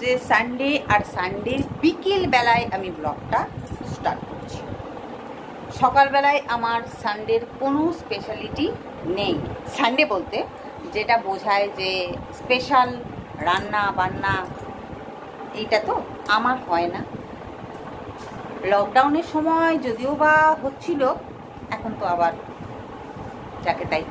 আজকে সানডে আর সানডের বিকেল বেলায় আমি ব্লগটা স্টার্ট করছি। সকালবেলায় আমার সানডের কোনো স্পেশালিটি নেই। সানডে বলতে যেটা বোঝায় যে স্পেশাল রান্না বান্না, এইটা তো আমার হয় না। লকডাউনের সময় যদিও বা হচ্ছিল, এখন তো আবার যাকে তাই।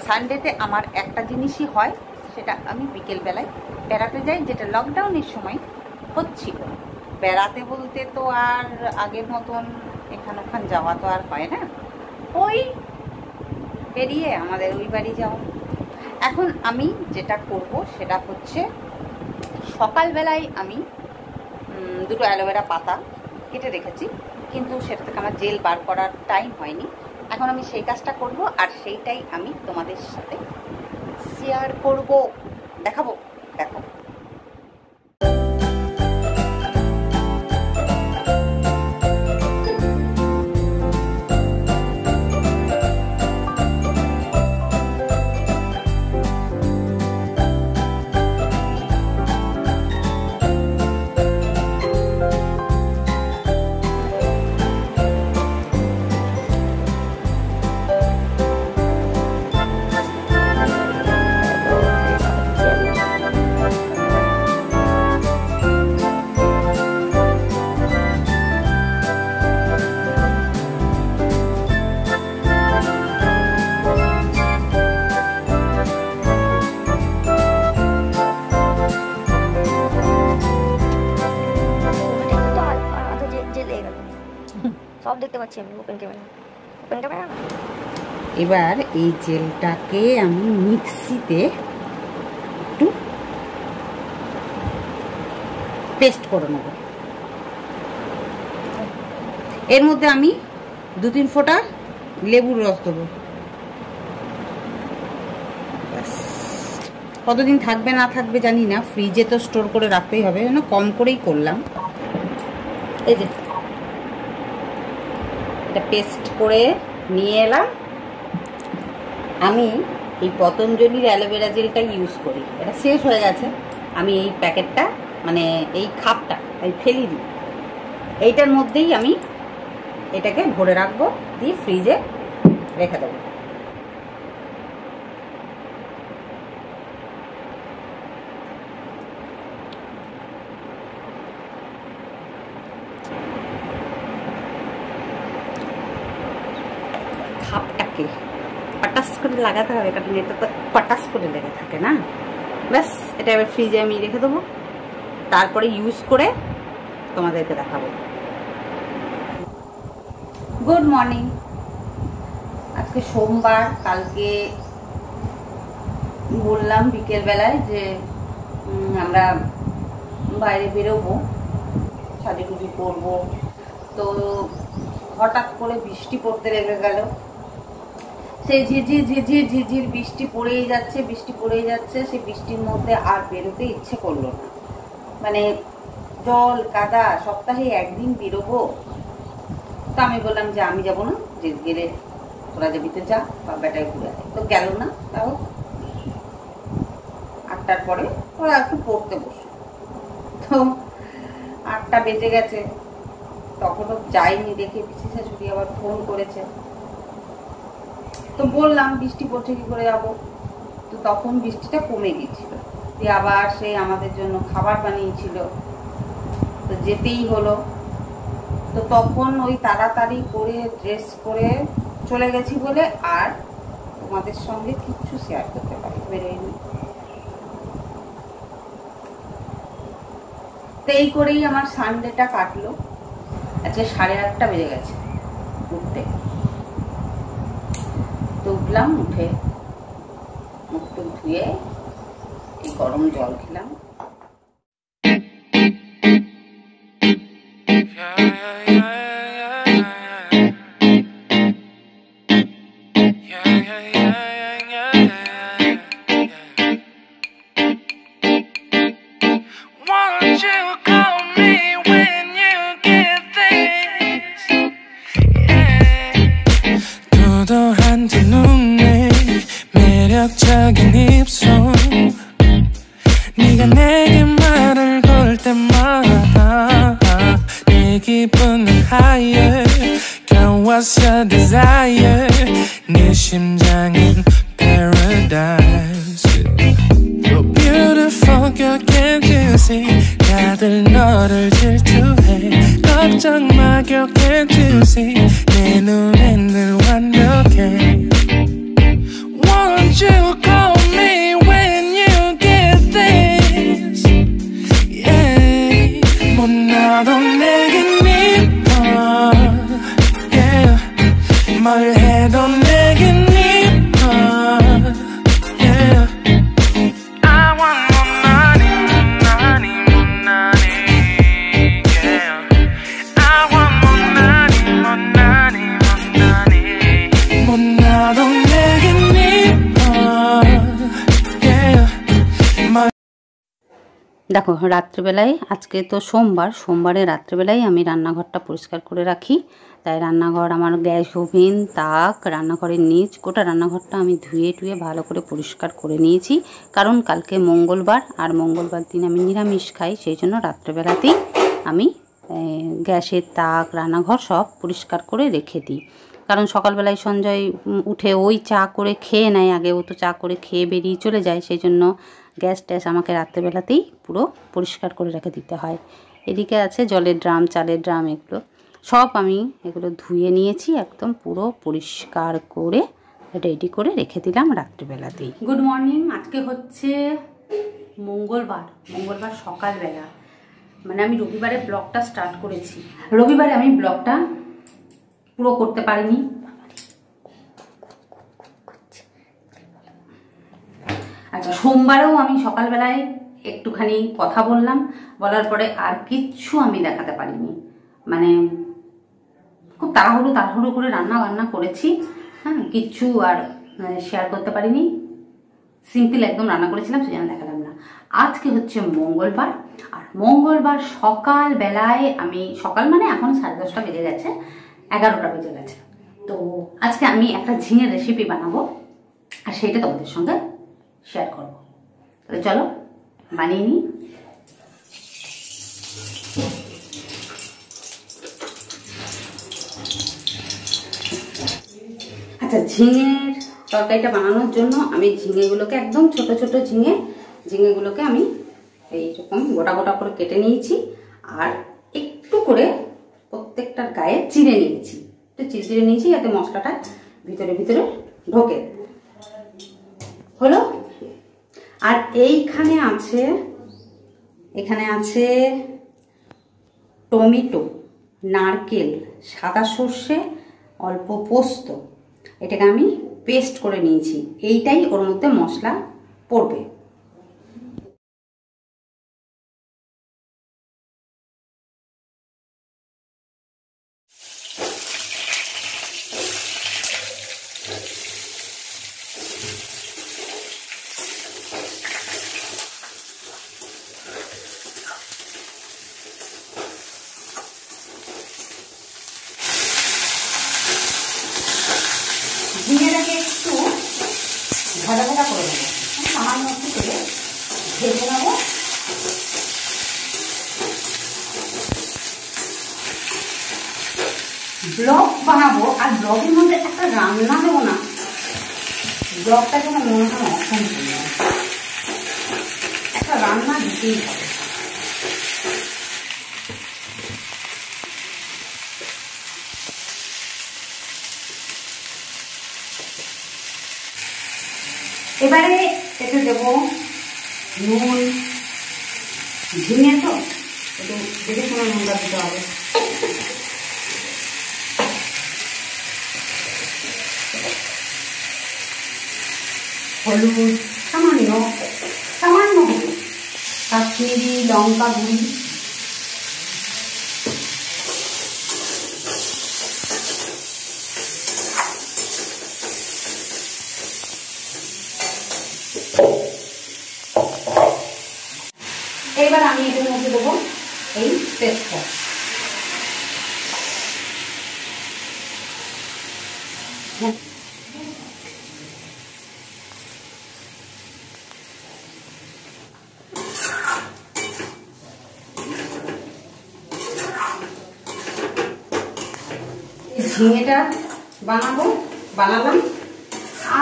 সানডেতে আমার একটা জিনিসই হয়, সেটা আমি বিকেলবেলায় বেড়াতে যাই, যেটা লকডাউনের সময় হচ্ছিল। বেড়াতে বলতে তো আর আগের মতন এখান ওখান যাওয়া তো আর হয় না, ওই বেরিয়ে আমাদের ওই বাড়ি যাওয়া। এখন আমি যেটা করব সেটা হচ্ছে, সকালবেলায় আমি দুটো অ্যালোভেরা পাতা কেটে রেখেছি, কিন্তু সেটা থেকে আমার জেল বার করার টাইম হয়নি। এখন আমি সেই কাজটা করব, আর সেইটাই আমি তোমাদের সাথে শেয়ার করব, দেখাবো। দেখো, সব দেখতে পাচ্ছি আমি ওপেন ক্যামেরা। এবার এই জেলটাকে আমি মিক্সিতে একটু পেস্ট করে নেব। এর মধ্যে আমি 2-3 ফোঁটা লেবুর রস দেবো। কতদিন থাকবে না থাকবে জানি না, ফ্রিজে তো স্টোর করে রাখতেই হবে, না কম করেই করলাম। এই যে এটা পেস্ট করে নিয়ে এলাম। আমি এই পতঞ্জলির অ্যালোভেরা জেলটা ইউজ করি, এটা শেষ হয়ে গেছে। আমি এই প্যাকেটটা, মানে এই খাপটা আমি ফেলি দিই। এইটার মধ্যেই আমি এটাকে ভরে রাখবো, দিয়ে ফ্রিজে রেখে দেবো। খাপটাকে পটাস করে লাগাতে হবে, কারণ এটা তো পটাস করে লেগে থাকে না। ব্যাস, এটা এবার ফ্রিজে আমি রেখে দেবো, তারপরে ইউজ করে তোমাদেরকে দেখাবো। Good morning. আজকে সোমবার। কালকে বললাম বিকেলবেলায় যে আমরা বাইরে বেরোবো, সাজুগুজু করবো। তো হঠাৎ করে বৃষ্টি পড়তে লেগে গেল। সেই ঝিঝির ঝিঝির ঝিঝির বৃষ্টি পড়েই যাচ্ছে, বৃষ্টি পড়েই যাচ্ছে। সেই বৃষ্টির মধ্যে আর বেরোতে ইচ্ছে করলো না, মানে জল কাদা। সপ্তাহে একদিন বেরোবো, তো আমি বললাম যে আমি যাবো না, যে গেলে তোরা যাবি তো যা, বা বেটায় ঘুরে আয়। তো গেল না। তাও 8টার পরে ওরা একটু পড়তে বসে, তো 8টা বেজে গেছে, তখনও যাইনি। দেখে পিসি শাশুড়ি আবার ফোন করেছে, তো বললাম বৃষ্টি পড়ছে কি করে যাবো। তো তখন বৃষ্টিটা কমে গেছিল, দিয়ে আবার সেই আমাদের জন্য খাবার বানিয়েছিল, তো যেতেই হলো। তো তখন ওই তাড়াতাড়ি করে ড্রেস করে চলে গেছি বলে আর তোমাদের সঙ্গে কিচ্ছু শেয়ার করতে পারি বেরোয়নি। তো এই করেই আমার সানডেটা কাটলো। আজকে 8:30 বেজে গেছে উঠতে। তো উঠলাম, উঠে মুখ টুক ধুয়ে এই গরম জল খেলাম। 매력적인 입술 네가 내게 말을 걸 때마다 내 기분은 higher Girl what's your desire 네 심장은 paradise You're beautiful girl can't you see 다들 너를 질투해 걱정 마 girl can't you see 내 눈엔 늘 완벽해 Won't you call me when you get this Yeah 뭐 나도 내겐 이뻐 Yeah 뭘 해도 내겐 이뻐 Yeah I want more money, money, more money Yeah I want more money, more money, more money 뭐 나도 내겐 দেখো রাত্রিবেলায় আজকে তো সোমবারে রাত্রিবেলায় আমি রান্নাঘরটা পরিষ্কার করে রাখি তাই রান্নাঘর আমার গ্যাস ওভেন তাক রান্নাঘরের নিচ গোটা রান্নাঘরটা আমি ধুয়ে টুয়ে ভালো করে পরিষ্কার করে নিয়েছি কারণ কালকে মঙ্গলবার আর মঙ্গলবার দিন আমি নিরামিষ খাই সেই জন্য রাত্রিবেলাতেই আমি গ্যাসের তাক রান্নাঘর সব পরিষ্কার করে রেখে দিই কারণ সকালবেলায় সঞ্জয় উঠে ওই চা করে খেয়ে নেয় আগে ও তো চা করে খেয়ে বেরিয়ে চলে যায় সেই জন্য গ্যাস ট্যাস আমাকে রাত্রেবেলাতেই পুরো পরিষ্কার করে রেখে দিতে হয় এদিকে আছে জলের ড্রাম চালের ড্রাম এগুলো সব আমি এগুলো ধুয়ে নিয়েছি একদম পুরো পরিষ্কার করে রেডি করে রেখে দিলাম রাত্রিবেলাতেই গুড মর্নিং আজকে হচ্ছে মঙ্গলবার সকালবেলা মানে আমি রবিবারে ব্লগটা স্টার্ট করেছি রবিবারে আমি ব্লগটা পুরো করতে পারিনি আচ্ছা সোমবারেও আমি সকালবেলায় একটুখানি কথা বলার পরে আর কিচ্ছু আমি দেখাতে পারিনি মানে খুব তাড়াহুড়ো করে রান্না করেছি হ্যাঁ কিচ্ছু আর শেয়ার করতে পারিনি সিম্পল একদম রান্না করেছিলাম সেজন্য দেখালাম না আজকে হচ্ছে মঙ্গলবার আর মঙ্গলবার সকালবেলায় আমি সকাল মানে এখন 10:30 বেজে গেছে 11টা বেজে গেছে তো আজকে আমি একটা ঝিঙের রেসিপি বানাবো আর সেটা তোমাদের সঙ্গে শেয়ার করবো তাহলে চলো বানিয়ে নিই আচ্ছা ঝিঙের তরকারিটা বানানোর জন্য আমি ঝিঙেগুলোকে একদম ছোট ছোট ঝিঙেগুলোকে আমি এইরকম গোটা করে কেটে নিয়েছি আর একটু করে প্রত্যেকটার গায়ে চিড়ে নিয়েছি যাতে মশলাটা ভিতরে ঢোকে হলো আর এখানে আছে টমেটো নারকেল সাদা সর্ষে অল্প পোস্ত এটাকে আমি পেস্ট করে নিয়েছি এইটাই ওর মধ্যে মশলা পড়বে ঝিঙেটাকে একটু ভাজা করে নেবো সামান্য একটু করে ভেজে নেবো ব্লগ বানাবো আর ব্লগের মধ্যে একটা রান্না দেবো না ব্লগটা যেন মনে হয় অসম্পূর্ণ একটা রান্না দিতেই হবে এবারে এতে দেবো নুন ঝিঙে তো একটু দেখে শুনে নুনটা দিতে হবে হলুদ সামান্য হলুদ কাশ্মীরি লঙ্কা গুঁড়ি এবার আমি এর মধ্যে দেবো এই পেস্টটা ঝিঙেটা বানালাম,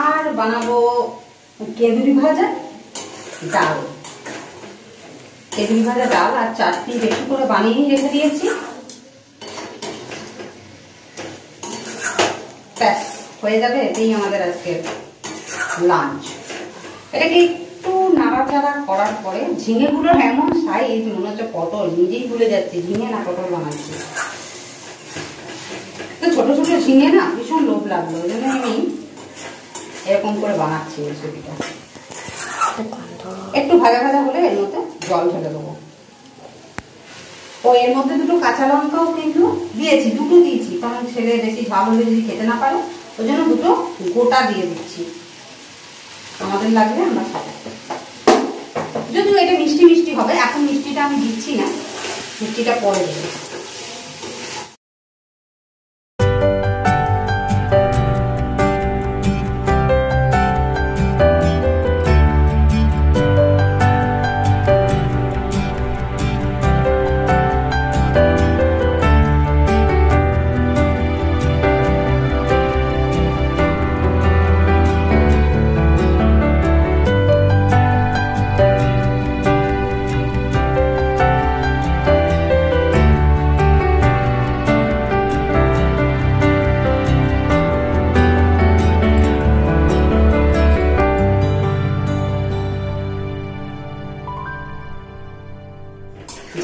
আর বানাবো কেঁদুরি ভাজা ডাল। কেঁদুরি ভাজা ডাল আর চাটনি বেশি করে বানিয়ে রেখে দিয়েছি। ব্যাস হয়ে যাবে, এটাই আমাদের আজকের লাঞ্চ। এটাকে একটু নাড়াচাড়া করার পরে ঝিঙেগুলোর এমন সাইজ মনে হচ্ছে পটল, নিজেই ভুলে যাচ্ছি ঝিঙে না পটল বানাচ্ছি। তো ছোট ছোট ঝিঙে না ভীষণ লোভ লাগলো, ওই জন্য আমি এরকম করে বানাচ্ছি রেসিপিটা। একটু ভাজা ভাজা হলে এর মধ্যে জল ঢেলে দেবো। ও এর মধ্যে দুটো কাঁচা লঙ্কাও কিন্তু দিয়েছি, দুটো দিয়েছি, কারণ ছেলে বেশি ঝাল হলে যদি খেতে না পারে ওই জন্য দুটো গোটা দিয়ে দিচ্ছি। আমাদের লাগলে আমরা খাবো। যদিও এটা মিষ্টি মিষ্টি হবে, এখন মিষ্টিটা আমি দিচ্ছি না, মিষ্টিটা পরে দেবো।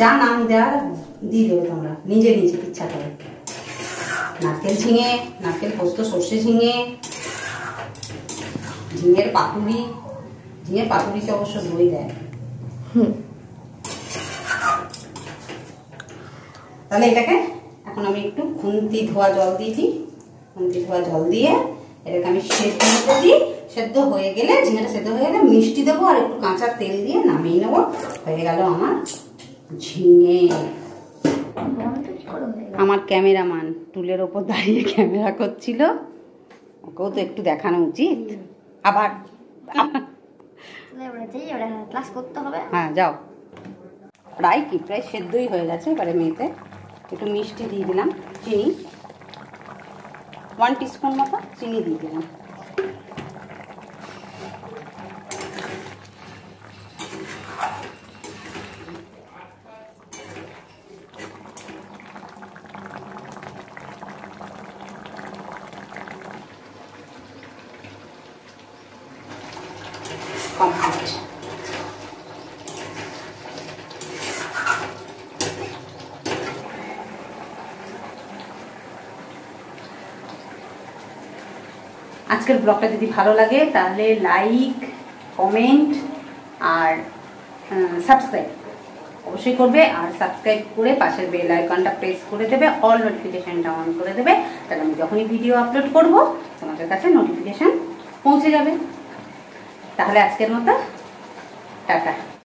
যা নাম দেওয়ার দিয়ে দেবে তোমরা নিজে নিজে ইচ্ছা করে। নারকেল ঝিঙে, নারকেল পোস্ত সর্ষে ঝিঙে, ঝিঙের পাতুরি। ঝিঙের পাতুরিতে অবশ্য দই দেয়। তাহলে এটাকে এখন আমি একটু খুন্তি ধোয়া জল দিয়ে দিই। খুন্তি ধোয়া জল দিয়ে এটাকে আমি সেদ্ধ করে দিই। সেদ্ধ হয়ে গেলে, ঝিঙেটা সেদ্ধ হয়ে গেলে মিষ্টি দেবো আর একটু কাঁচা তেল দিয়ে নামিয়ে নেবো। হয়ে গেল আমার ঝিঙে। আমার ক্যামেরাম্যান টুলের ওপর দাঁড়িয়ে ক্যামেরা করছিল, ওকেও তো একটু দেখানো উচিত। আবার ক্লাস করতে হবে। হ্যাঁ যাও। প্রায় সেদ্ধই হয়ে গেছে। এবারে মেয়েতে একটু মিষ্টি দিয়ে দিলাম, চিনি 1 টিস্পুন মতো চিনি দিয়ে দিলাম। কমপ্লিট। আজকের ব্লগটা যদি ভালো লাগে তাহলে লাইক, কমেন্ট আর সাবস্ক্রাইব অবশ্যই করবে। আর সাবস্ক্রাইব করে পাশের বেল আইকনটা প্রেস করে দেবে, অল নোটিফিকেশনটা অন করে দেবে। তাহলে আমি যখনই ভিডিও আপলোড করব তোমাদের কাছে নোটিফিকেশন পৌঁছে যাবে। তাহলে আজকের মতো টাটা।